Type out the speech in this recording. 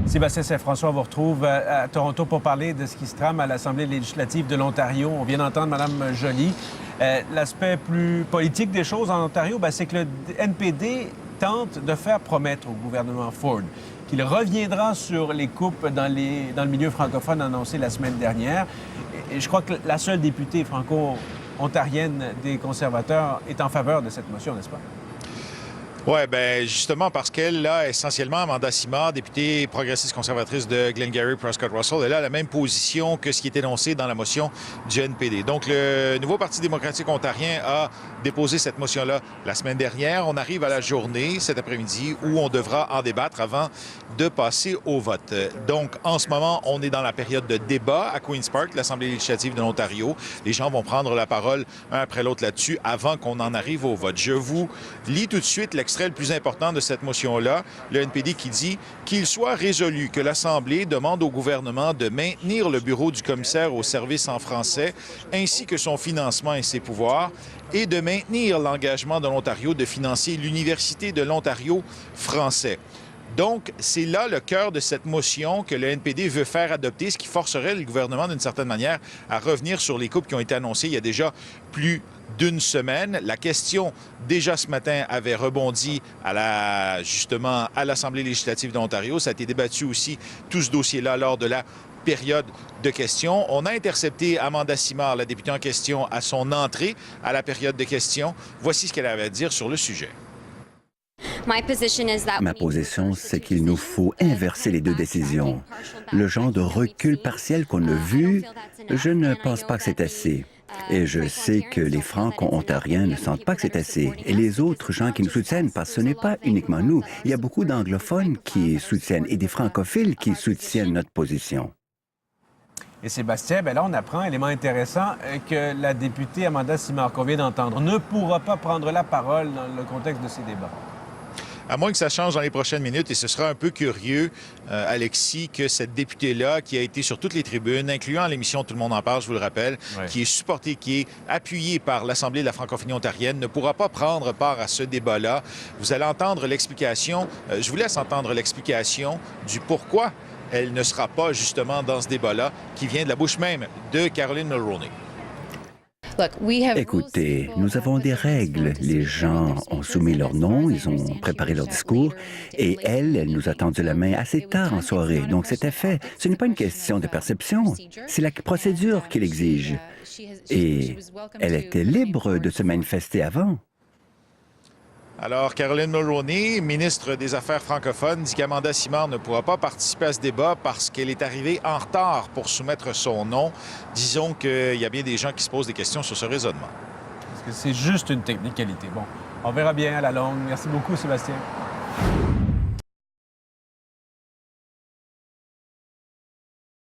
Sébastien Saint-François vous retrouve à Toronto pour parler de ce qui se trame à l'Assemblée législative de l'Ontario. On vient d'entendre Mme Joly. L'aspect plus politique des choses en Ontario, c'est que le NPD tente de faire promettre au gouvernement Ford qu'il reviendra sur les coupes dans le milieu francophone annoncées la semaine dernière. Et je crois que la seule députée franco-ontarienne des conservateurs est en faveur de cette motion, n'est-ce pas? Oui, bien, justement, parce qu'elle, là, essentiellement, Amanda Simard, députée progressiste conservatrice de Glengarry Prescott Russell, elle a la même position que ce qui est énoncé dans la motion du NPD. Donc, le nouveau Parti démocratique ontarien a déposé cette motion-là la semaine dernière. On arrive à la journée, cet après-midi, où on devra en débattre avant de passer au vote. Donc, en ce moment, on est dans la période de débat à Queen's Park, l'Assemblée législative de l'Ontario. Les gens vont prendre la parole un après l'autre là-dessus avant qu'on en arrive au vote. Je vous lis tout de suite l'extrait le plus important de cette motion-là, le NPD qui dit qu'il soit résolu que l'Assemblée demande au gouvernement de maintenir le bureau du commissaire aux services en français ainsi que son financement et ses pouvoirs et de maintenir l'engagement de l'Ontario de financer l'Université de l'Ontario français. Donc, c'est là le cœur de cette motion que le NPD veut faire adopter, ce qui forcerait le gouvernement, d'une certaine manière, à revenir sur les coupes qui ont été annoncées il y a déjà plus d'une semaine. La question, déjà ce matin, avait rebondi justement à l'Assemblée législative de l'Ontario. Ça a été débattu aussi, tout ce dossier-là, lors de la période de questions. On a intercepté Amanda Simard, la députée en question, à son entrée à la période de questions. Voici ce qu'elle avait à dire sur le sujet. Ma position, c'est qu'il nous faut inverser les deux décisions. Le genre de recul partiel qu'on a vu, je ne pense pas que c'est assez. Et je sais que les Franco-Ontariens ne sentent pas que c'est assez. Et les autres gens qui nous soutiennent, parce que ce n'est pas uniquement nous. Il y a beaucoup d'anglophones qui soutiennent et des francophiles qui soutiennent notre position. Et Sébastien, là, on apprend, élément intéressant, que la députée Amanda Simard, qu'on vient d'entendre, ne pourra pas prendre la parole dans le contexte de ces débats. À moins que ça change dans les prochaines minutes, et ce sera un peu curieux, Alexis, que cette députée-là, qui a été sur toutes les tribunes, incluant l'émission Tout le monde en parle, je vous le rappelle, qui est supportée, qui est appuyée par l'Assemblée de la francophonie ontarienne, ne pourra pas prendre part à ce débat-là. Vous allez entendre l'explication, je vous laisse entendre l'explication du pourquoi elle ne sera pas justement dans ce débat-là, qui vient de la bouche même de Caroline Mulroney. Écoutez, nous avons des règles. Les gens ont soumis leur nom, ils ont préparé leur discours, et elle nous a tendu la main assez tard en soirée. Donc, c'était fait. Ce n'est pas une question de perception, c'est la procédure qui l'exige. Et elle était libre de se manifester avant. Alors, Caroline Mulroney, ministre des Affaires francophones, dit qu'Amanda Simard ne pourra pas participer à ce débat parce qu'elle est arrivée en retard pour soumettre son nom. Disons qu'il y a bien des gens qui se posent des questions sur ce raisonnement. Parce que c'est juste une technicalité. Bon, on verra bien à la longue. Merci beaucoup, Sébastien.